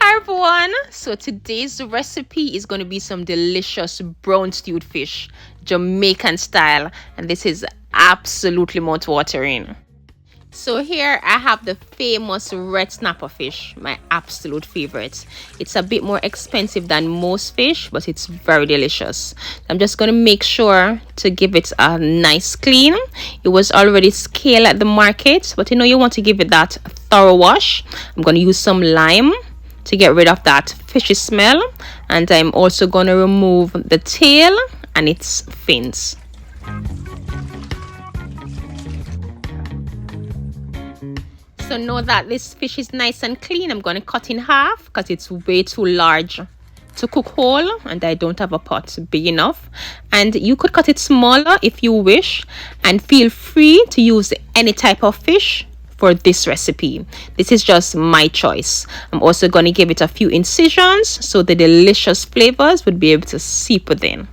Hi everyone, so today's recipe is going to be some delicious brown stewed fish, Jamaican style, and this is absolutely mouth-watering. So here I have the famous red snapper fish, my absolute favorite. It's a bit more expensive than most fish, but it's very delicious. I'm just going to make sure to give it a nice clean. It was already scaled at the market, but you want to give it that thorough wash. I'm going to use some lime to get rid of that fishy smell, and I'm also going to remove the tail and its fins. So now that this fish is nice and clean, I'm going to cut in half because it's way too large to cook whole and I don't have a pot big enough. And you could cut it smaller if you wish, and feel free to use any type of fish for this recipe. This is just my choice. I'm also going to give it a few incisions so the delicious flavors would be able to seep within.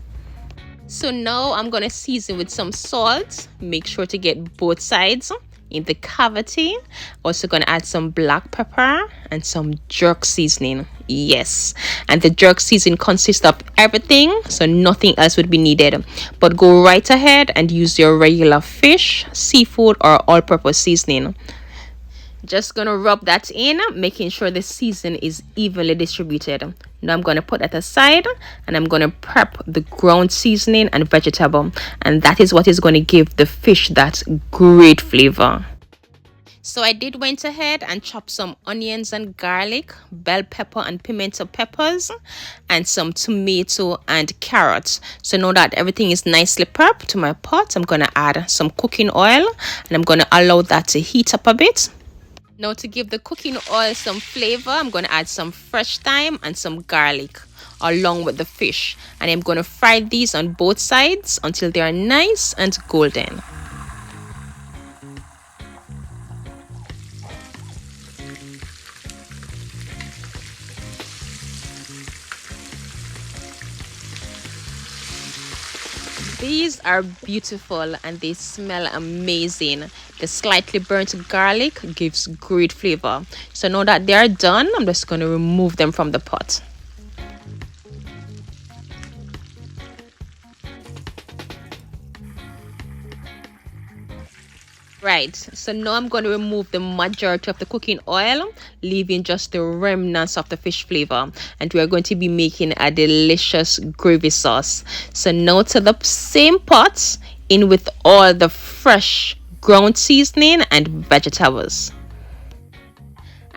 So now I'm going to season with some salt. Make sure to get both sides in the cavity. Also going to add some black pepper and some jerk seasoning. Yes, and the jerk seasoning consists of everything, so nothing else would be needed. But go right ahead and use your regular fish, seafood, or all-purpose seasoning. Just gonna rub that in, making sure the seasoning is evenly distributed. Now I'm gonna put that aside and I'm gonna prep the ground seasoning and vegetable, and that is what is going to give the fish that great flavor. So I went ahead and chopped some onions and garlic, bell pepper and pimento peppers, and some tomato and carrots. So now that everything is nicely prepped to my pot, I'm going to add some cooking oil and I'm going to allow that to heat up a bit. Now to give the cooking oil some flavor, I'm going to add some fresh thyme and some garlic along with the fish. And I'm going to fry these on both sides until they are nice and golden. These are beautiful and they smell amazing. The slightly burnt garlic gives great flavor. So now that they are done, I'm just going to remove them from the pot. Right, so now I'm going to remove the majority of the cooking oil, leaving just the remnants of the fish flavor, and we are going to be making a delicious gravy sauce. So now to the same pot, in with all the fresh ground seasoning and vegetables.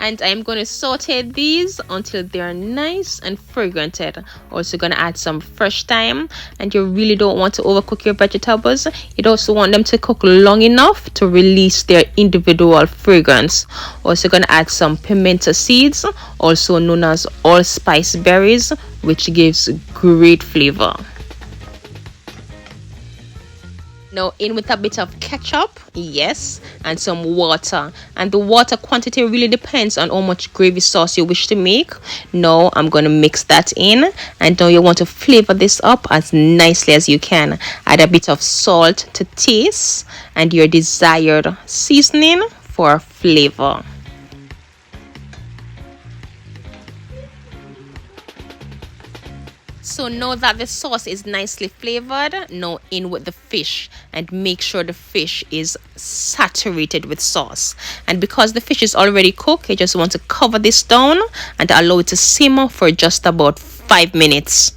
And I'm going to saute these until they are nice and fragranted. Also going to add some fresh thyme, and you really don't want to overcook your vegetables. You also want them to cook long enough to release their individual fragrance. Also going to add some pimento seeds, also known as allspice berries, which gives great flavor. Now in with a bit of ketchup, yes, and some water, and the water quantity really depends on how much gravy sauce you wish to make. Now I'm going to mix that in, and now you want to flavor this up as nicely as you can. Add a bit of salt to taste and your desired seasoning for flavor. So now that the sauce is nicely flavored, now in with the fish, and make sure the fish is saturated with sauce. And because the fish is already cooked, you just want to cover this down and allow it to simmer for just about 5 minutes.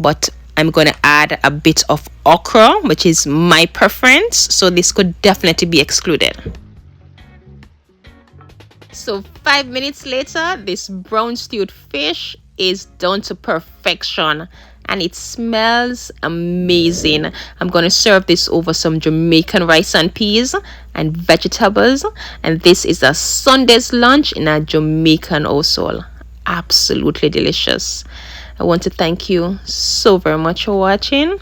But I'm going to add a bit of okra, which is my preference, so this could definitely be excluded. So 5 minutes later, this brown stewed fish is done to perfection and it smells amazing. I'm going to serve this over some Jamaican rice and peas and vegetables, and this is a Sunday's lunch in a Jamaican household. Absolutely delicious. I want to thank you so very much for watching.